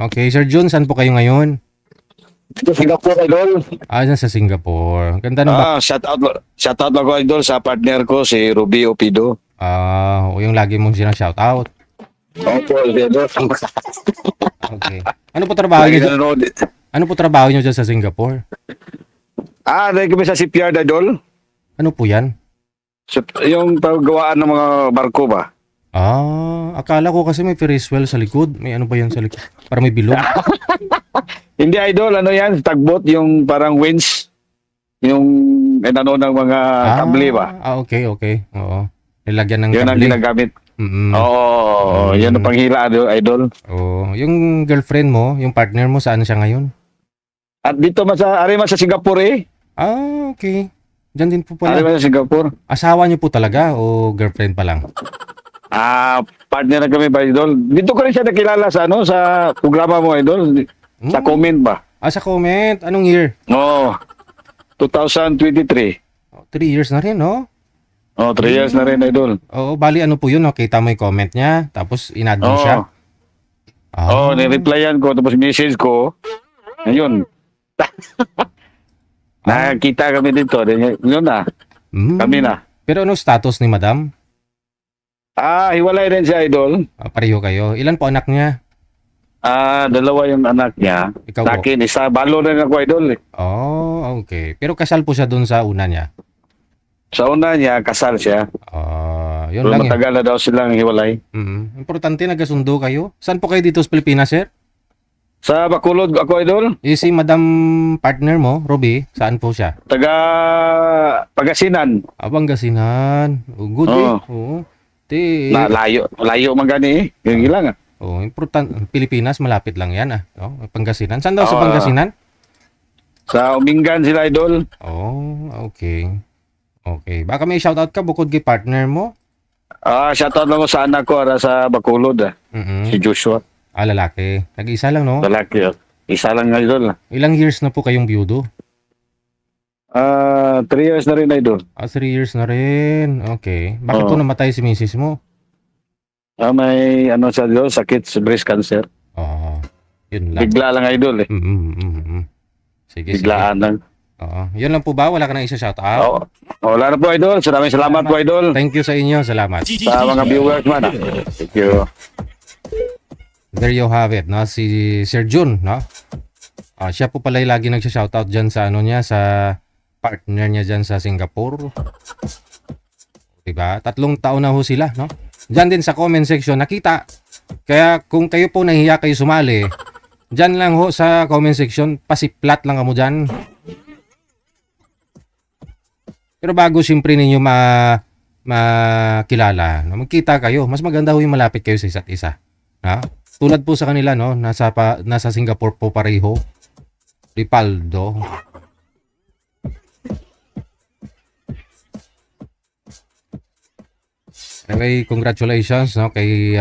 Okay, Sir Jun, saan po kayo ngayon? Dito Singapore, idol. Dyan sa Singapore. Ganda ng Shout out lang ko, idol, sa partner ko, si Ruby Opido. yung lagi mong sinashoutout. Opo, idol. Okay. Ano po trabaho Lagi niyo? nanonood. Ano po trabaho niyo dyan sa Singapore? Dahil kami sa shipyard, idol. Ano po yan? Yung paggawaan ng mga barko ba? Akala ko kasi may Ferris wheel sa likod. May ano ba yan sa likod? Para may bilog. Hindi, idol, ano yan? Tagboat, yung parang winch. Yung ano ng mga kable ba? Okay. Oo. Nilagyan ng Yun ang kable. ginagamit. Mm-mm. Oo, yun ang panghila, idol. Oo. Yung girlfriend mo, yung partner mo, saan siya ngayon? At dito sa Singapore eh. Okay. Diyan din po pala. Sa Singapore. Asawa niyo po talaga o girlfriend pa lang? Partner na kami ba, idol? Dito ko rin siya nakilala sa sa programa mo, idol. Sa comment ba? Sa comment. Anong year? Oo. 2023. 3 years na rin, no? 3 years na rin, idol. Oo, bali ano po yun, no? Kita mo yung comment niya, tapos in-add mo siya. Ni-replyan ko, tapos message ko. Ayun. Nakakita kami dito. Yun na. Kami na. Pero ano status ni madam? Hiwalay rin siya, idol. Pareho kayo. Ilan po anak niya? Dalawa yung anak niya. Ikaw Sa po? akin, isa. Balo rin ako, idol. Okay. Pero kasal po siya dun sa una niya? Sa una niya, kasal siya. Yun Pero lang matagal na daw silang hiwalay. Importante nagkasundo kayo. Saan po kayo dito sa Pilipinas, sir? Sa Bacolod ako, idol. Si madam partner mo, Ruby, saan po siya? Taga Pangasinan. Pangasinan. Good eh. Oo. Layo man gani eh. Yung ilang Pilipinas, malapit lang yan Pangasinan. Saan daw sa Pangasinan? Sa Umingan sila, idol. Okay. Okay. Baka may shoutout ka bukod kay partner mo? Shoutout lang ko sa anak ko sa Bacolod. Si Joshua. Lalaki. Nag-isa lang, no? Lalaki. Isa lang, idol. Ilang years na po kayong biyudo? 3 years na rin, idol. 3 years na rin. Okay. Bakit po namatay si misis mo? May siya, idol, sakit sa breast cancer. Yun lang. Bigla lang, idol eh. Sige. Biglaan lang. Yun lang po ba? Wala ka nang isa shoutout? Wala na po, idol. Salamat po, idol. Thank you sa inyo. Salamat. Sa mga viewers man. Thank you. There you have it, no? Si Sir Jun, no? Siya po pala yung lagi nagsha-shoutout dyan sa sa partner niya dyan sa Singapore. Diba? 3 taon na ho sila, no? Dyan din sa comment section, nakita. Kaya kung kayo po nahiya kayo sumali, dyan lang ho sa comment section, pasiplat lang kamo dyan. Pero bago siyempre ninyo makilala, no? Magkita kayo. Mas maganda ho yung malapit kayo sa isa't isa. Ha? Tulad po sa kanila, no? Nasa Singapore po pareho. Ripaldo. Anyway, congratulations, no? Kay